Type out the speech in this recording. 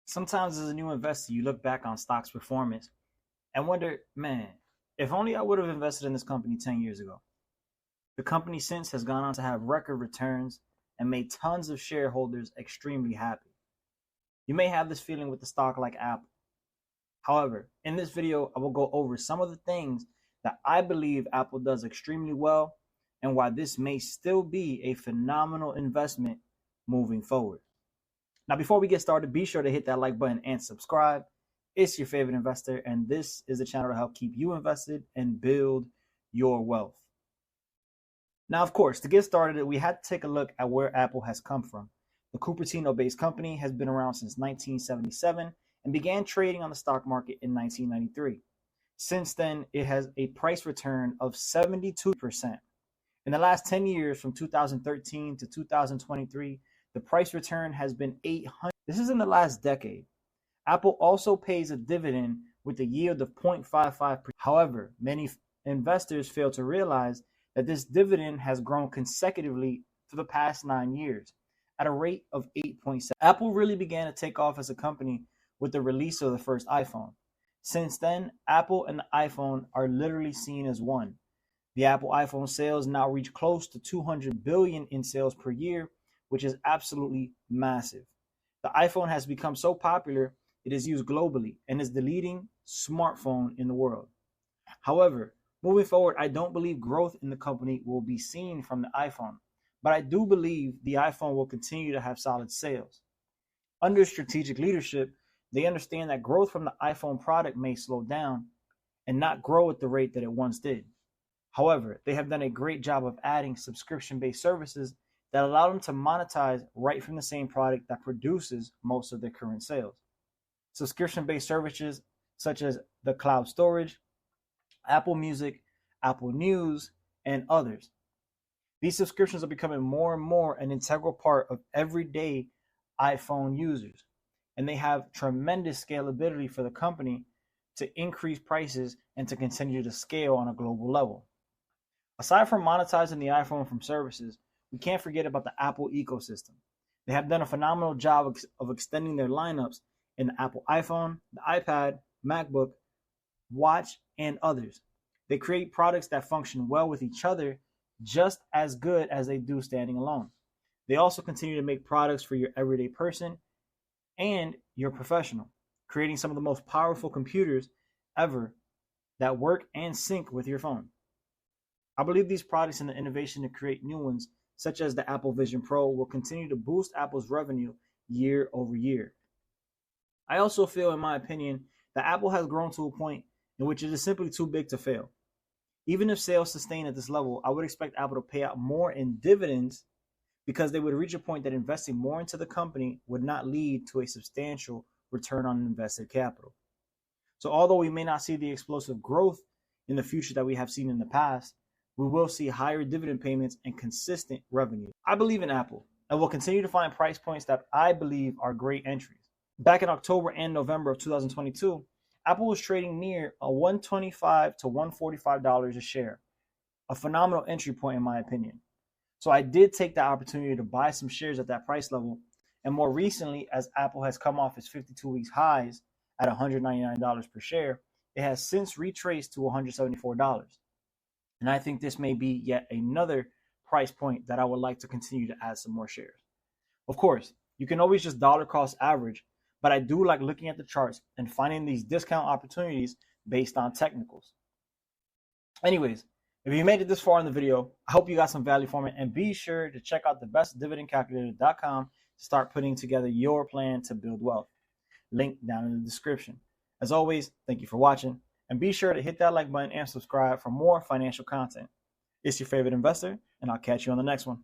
Sometimes as a new investor, you look back on stock's performance and wonder, man, if only I would have invested in this company 10 years ago. The company since has gone on to have record returns and made tons of shareholders extremely happy. You may have this feeling with the stock like Apple. However, in this video, I will go over some of the things that I believe Apple does extremely well and why this may still be a phenomenal investment moving forward. Now, before we get started, be sure to hit that like button and subscribe. It's your favorite investor, and this is the channel to help keep you invested and build your wealth. Now, of course, to get started, we had to take a look at where Apple has come from. The Cupertino-based company has been around since 1977 and began trading on the stock market in 1993. Since then, it has a price return of 72%. In the last 10 years, from 2013 to 2023, the price return has been 800. This is in the last decade. Apple also pays a dividend with a yield of 0.55%. However, many investors fail to realize that this dividend has grown consecutively for the past 9 years at a rate of 8.7%. Apple really began to take off as a company with the release of the first iPhone. Since then, Apple and the iPhone are literally seen as one. The Apple iPhone sales now reach close to 200 billion in sales per year, which is absolutely massive. The iPhone has become so popular, it is used globally and is the leading smartphone in the world. However, moving forward, I don't believe growth in the company will be seen from the iPhone, but I do believe the iPhone will continue to have solid sales. Under strategic leadership, they understand that growth from the iPhone product may slow down and not grow at the rate that it once did. However, they have done a great job of adding subscription-based services that allow them to monetize right from the same product that produces most of their current sales. Subscription-based services such as the cloud storage, Apple Music, Apple News, and others. These subscriptions are becoming more and more an integral part of everyday iPhone users, and they have tremendous scalability for the company to increase prices and to continue to scale on a global level. Aside from monetizing the iPhone from services, we can't forget about the Apple ecosystem. They have done a phenomenal job of extending their lineups in the Apple iPhone, the iPad, MacBook, Watch, and others. They create products that function well with each other just as good as they do standing alone. They also continue to make products for your everyday person and your professional, creating some of the most powerful computers ever that work and sync with your phone. I believe these products and the innovation to create new ones, such as the Apple Vision Pro, will continue to boost Apple's revenue year over year. I also feel, in my opinion, that Apple has grown to a point in which it is simply too big to fail. Even if sales sustain at this level, I would expect Apple to pay out more in dividends because they would reach a point that investing more into the company would not lead to a substantial return on invested capital. So although we may not see the explosive growth in the future that we have seen in the past, we will see higher dividend payments and consistent revenue. I believe in Apple and will continue to find price points that I believe are great entries. Back in October and November of 2022, Apple was trading near a $125 to $145 a share, a phenomenal entry point in my opinion. So I did take the opportunity to buy some shares at that price level, and more recently, as Apple has come off its 52 weeks highs at $199 per share, it has since retraced to $174. And I think this may be yet another price point that I would like to continue to add some more shares. Of course, you can always just dollar cost average, but I do like looking at the charts and finding these discount opportunities based on technicals. Anyways, if you made it this far in the video, I hope you got some value from it, and be sure to check out thebestdividendcalculator.com to start putting together your plan to build wealth. Link down in the description. As always, thank you for watching, and be sure to hit that like button and subscribe for more financial content. It's your favorite investor, and I'll catch you on the next one.